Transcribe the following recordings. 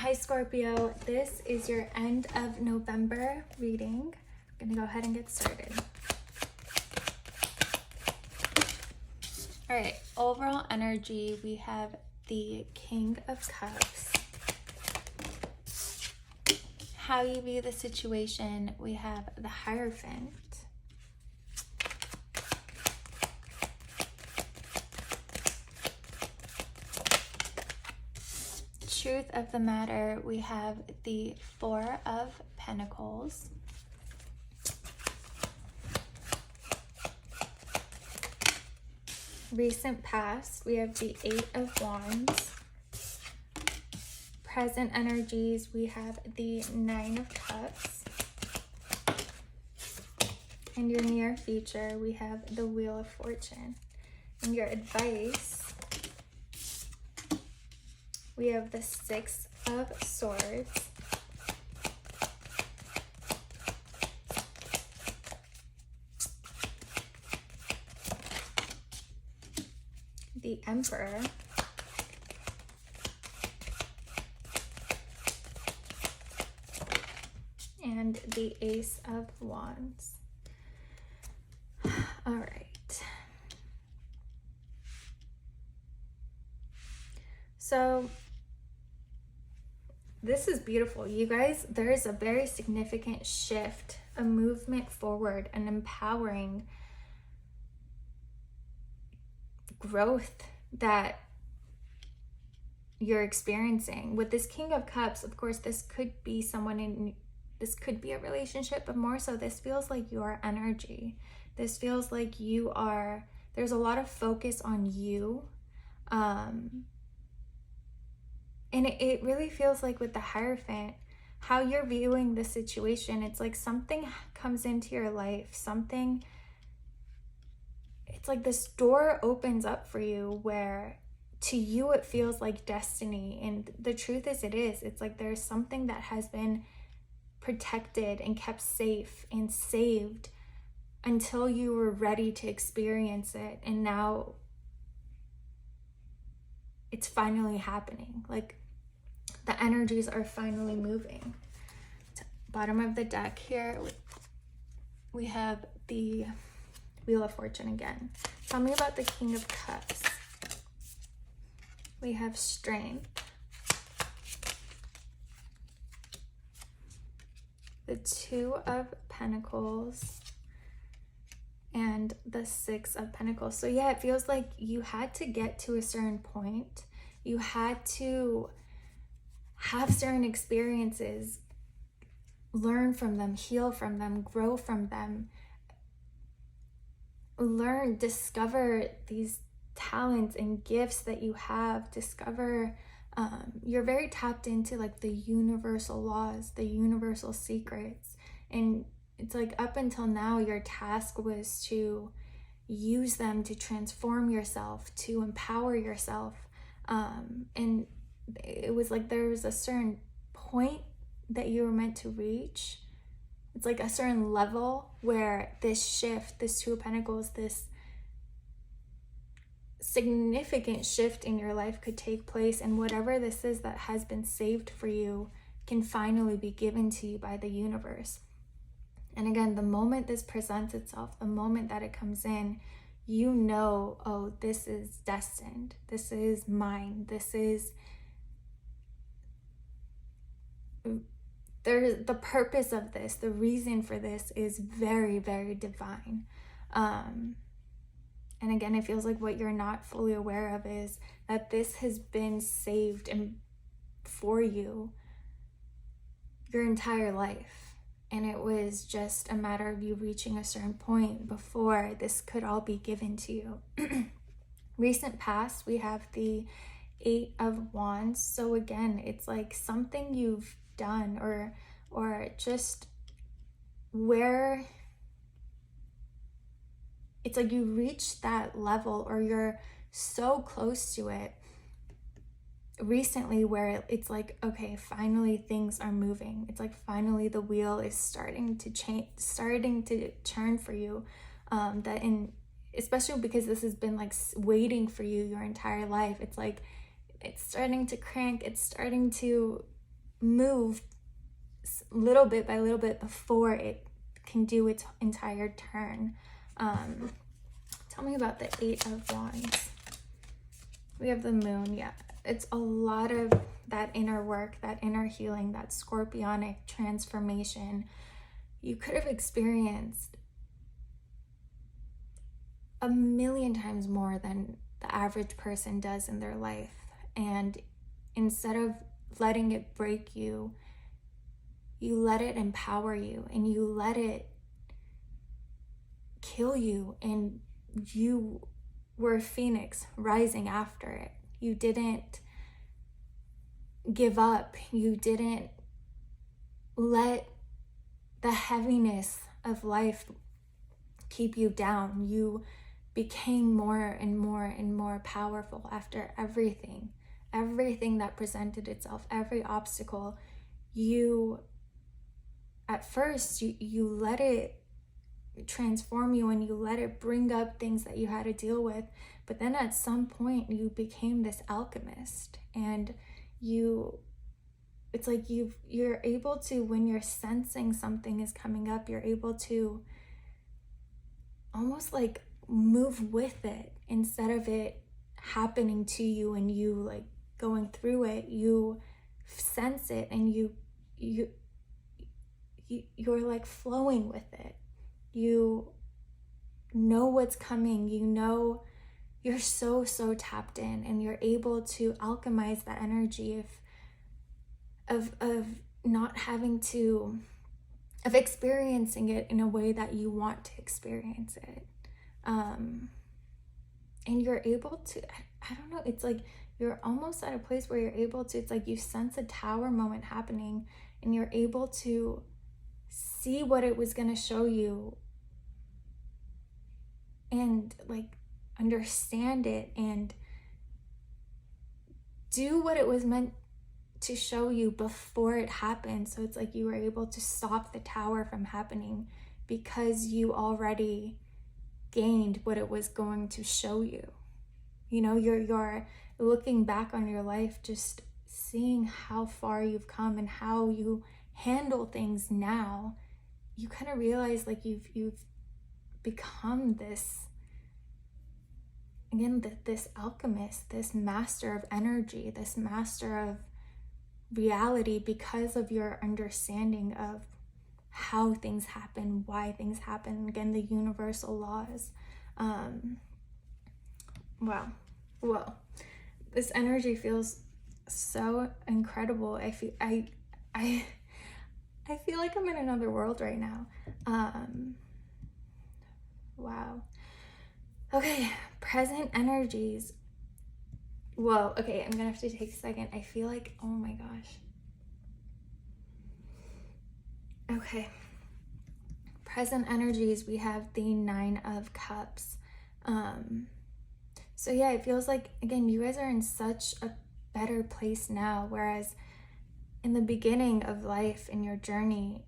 Hi Scorpio, this is your end of November reading. I'm gonna go ahead and get started. All right, overall energy, we have the King of Cups. How you view the situation, we have the Hierophant. Truth of the matter, we have the Four of Pentacles. Recent past, we have the Eight of Wands. Present energies, we have the Nine of Cups. And your near future, we have the Wheel of Fortune. And your advice, we have the Six of Swords. The Emperor. And the Ace of Wands. All right. So this is beautiful, you guys. There is a very significant shift, a movement forward, an empowering growth that you're experiencing. With this King of Cups, of course, this could be this could be a relationship, but more so this feels like your energy. This feels like there's a lot of focus on you. And it really feels like with the Hierophant, how you're viewing the situation, it's like something comes into your life, it's like this door opens up for you where to you it feels like destiny. And the truth is it's like there's something that has been protected and kept safe and saved until you were ready to experience it. And now it's finally happening. Like the energies are finally moving. Bottom of the deck here, we have the Wheel of Fortune again. Tell me about the King of Cups. We have Strength. The Two of Pentacles. And the Six of Pentacles. So yeah, it feels like you had to get to a certain point. You had to have certain experiences, learn from them, heal from them, grow from them, discover these talents and gifts that you have, discover you're very tapped into like the universal laws, the universal secrets. And it's like up until now, your task was to use them to transform yourself, to empower yourself. And it was like there was a certain point that you were meant to reach. It's like a certain level where this shift, this Two of Pentacles, this significant shift in your life could take place. And whatever this is that has been saved for you can finally be given to you by the universe. And again, the moment this presents itself, the moment that it comes in, you know, oh, this is destined. This is mine. There's the purpose of this, the reason for this is very, very divine. And again, it feels like what you're not fully aware of is that this has been saved and for you your entire life. And it was just a matter of you reaching a certain point before this could all be given to you. Recent past, we have the Eight of Wands. So again, it's like something you've done or just where it's like you reached that level or you're so close to it recently where it's like, okay, finally things are moving. It's like finally the wheel is starting to change, starting to turn for you. Especially because this has been like waiting for you your entire life. It's like it's starting to crank, it's starting to move little bit by little bit before it can do its entire turn. Tell me about the Eight of Wands. We have the Moon. Yeah, it's a lot of that inner work, that inner healing, that scorpionic transformation. You could have experienced a million times more than the average person does in their life. And instead of letting it break you, you let it empower you, and you let it kill you, and you were a phoenix rising after it. You didn't give up. You didn't let the heaviness of life keep you down. You became more and more and more powerful after everything that presented itself, every obstacle. You, at first, you let it transform you, and you let it bring up things that you had to deal with, but then at some point you became this alchemist, and it's like you're able to, when you're sensing something is coming up, you're able to almost like move with it instead of it happening to you and you like going through it. You sense it, and you're like flowing with it. You know what's coming. You know, you're so tapped in, and you're able to alchemize that energy of not having to, of experiencing it in a way that you want to experience it. And you're able to, I don't know, it's like you're almost at a place where you're able to, it's like you sense a tower moment happening, and you're able to see what it was going to show you, and like understand it, and do what it was meant to show you before it happened. So it's like you were able to stop the tower from happening because you already gained what it was going to show you. You know, you're looking back on your life, just seeing how far you've come and how you handle things now. You kind of realize like you've become this, again, this alchemist, this master of energy, this master of reality, because of your understanding of how things happen, why things happen, again, the universal laws. Wow. Well, this energy feels so incredible. I feel like I'm in another world right now. Wow. Okay, present energies. Whoa, okay, I'm gonna have to take a second. I feel like, oh my gosh. Okay. Present energies, we have the Nine of Cups. So yeah, it feels like, again, you guys are in such a better place now, whereas in the beginning of life, in your journey,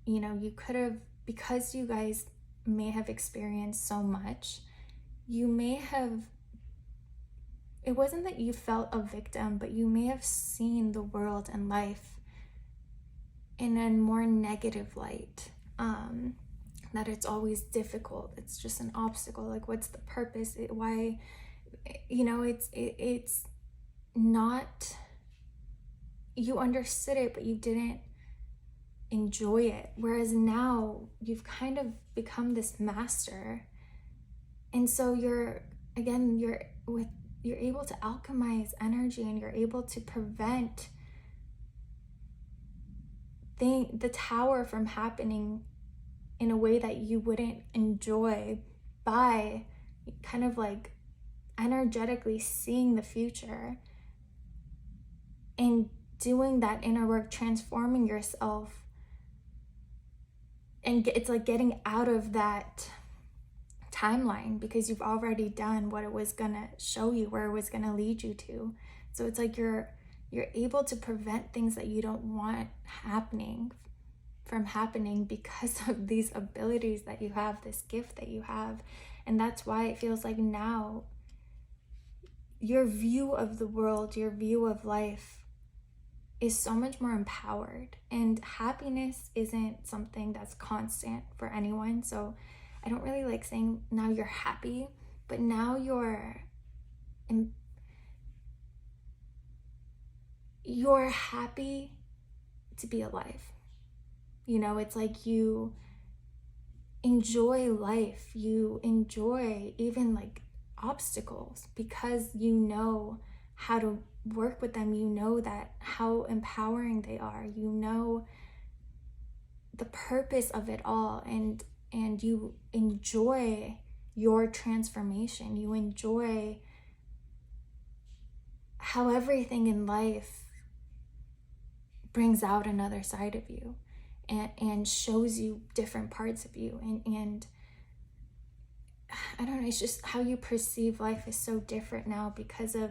you know, you could have, because you guys may have experienced so much, you may have, it wasn't that you felt a victim, but you may have seen the world and life in a more negative light. That it's always difficult, it's just an obstacle, like what's the purpose, why, you know, it's not, you understood it, but you didn't enjoy it. Whereas now you've kind of become this master, and so you're able to alchemize energy, and you're able to prevent the tower from happening in a way that you wouldn't enjoy, by kind of like energetically seeing the future and doing that inner work, transforming yourself. And it's like getting out of that timeline, because you've already done what it was gonna show you, where it was gonna lead you to. So it's like you're able to prevent things that you don't want happening from happening because of these abilities that you have, this gift that you have. And that's why it feels like now your view of the world, your view of life is so much more empowered. And happiness isn't something that's constant for anyone. So I don't really like saying now you're happy, but now you're happy to be alive. You know, it's like you enjoy life, you enjoy even like obstacles because you know how to work with them, you know that how empowering they are, you know the purpose of it all, and you enjoy your transformation, you enjoy how everything in life brings out another side of you and shows you different parts of you, and I don't know, it's just how you perceive life is so different now because of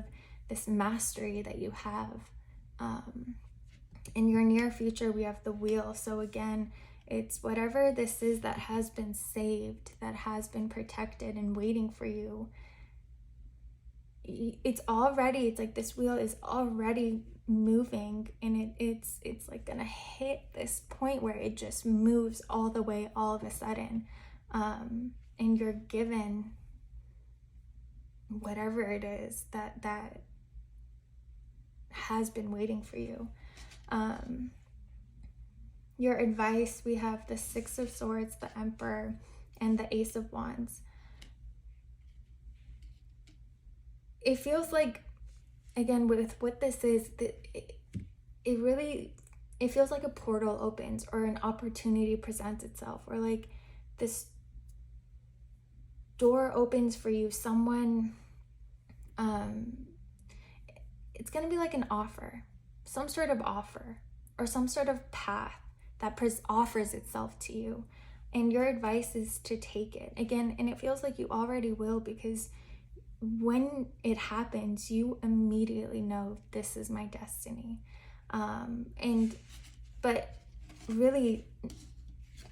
this mastery that you have. In your near future, we have the wheel. So again, it's whatever this is that has been saved, that has been protected and waiting for you. It's like this wheel is already moving, and it's like gonna hit this point where it just moves all the way all of a sudden, and you're given whatever it is that has been waiting for you. Your advice, we have the Six of Swords, the Emperor, and the Ace of Wands. It feels like, again, with what this is, it feels like a portal opens or an opportunity presents itself, or like this door opens for you. Someone, it's going to be like an offer, some sort of offer or some sort of path that offers itself to you. And your advice is to take it again. And it feels like you already will, because when it happens, you immediately know this is my destiny. But really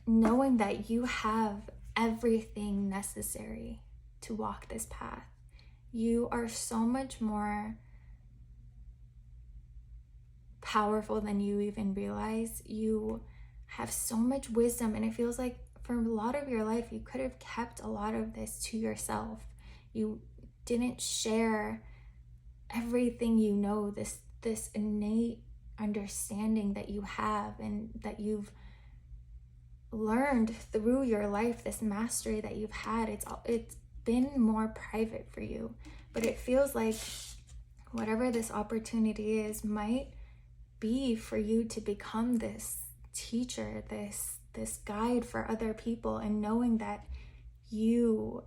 knowing that you have everything necessary to walk this path. You are so much more powerful than you even realize. You have so much wisdom, and it feels like for a lot of your life, you could have kept a lot of this to yourself. You didn't share everything you know, this innate understanding that you have and that you've learned through your life, this mastery that you've had. It's been more private for you, but it feels like whatever this opportunity is might be for you to become this teacher, this guide for other people, and knowing that you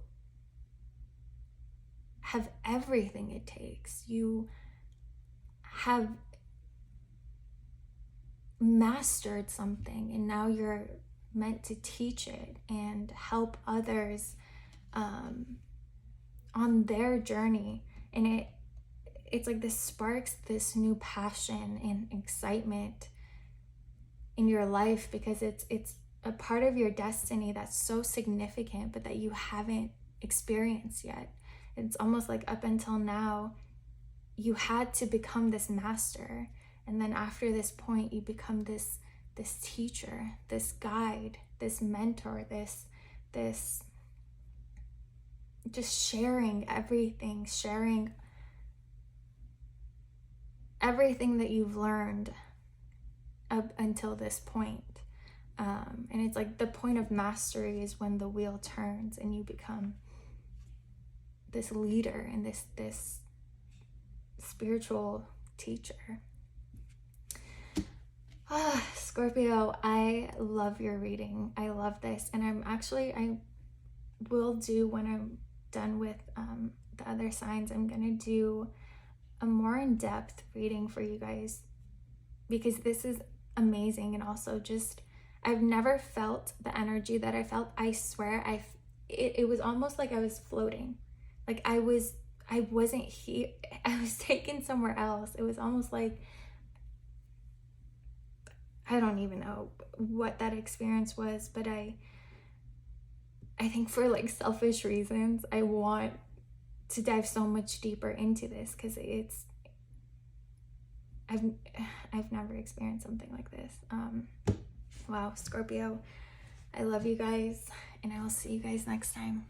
have everything it takes. You have mastered something, and now you're meant to teach it and help others on their journey. And it's like this sparks this new passion and excitement in your life, because it's a part of your destiny that's so significant, but that you haven't experienced yet. It's almost like up until now, you had to become this master. And then after this point, you become this teacher, this guide, this mentor, this just sharing everything that you've learned up until this point. And it's like the point of mastery is when the wheel turns and you become this leader and this spiritual teacher. Scorpio, I love your reading. I love this. And I will do, when I'm done with the other signs, I'm going to do a more in-depth reading for you guys, because this is amazing. And also just, I've never felt the energy that I felt. I swear, it was almost like I was floating. Like I wasn't here. I was taken somewhere else. It was almost like, I don't even know what that experience was, but I think for like selfish reasons, I want to dive so much deeper into this, because I've never experienced something like this. Wow, Scorpio, I love you guys, and I will see you guys next time.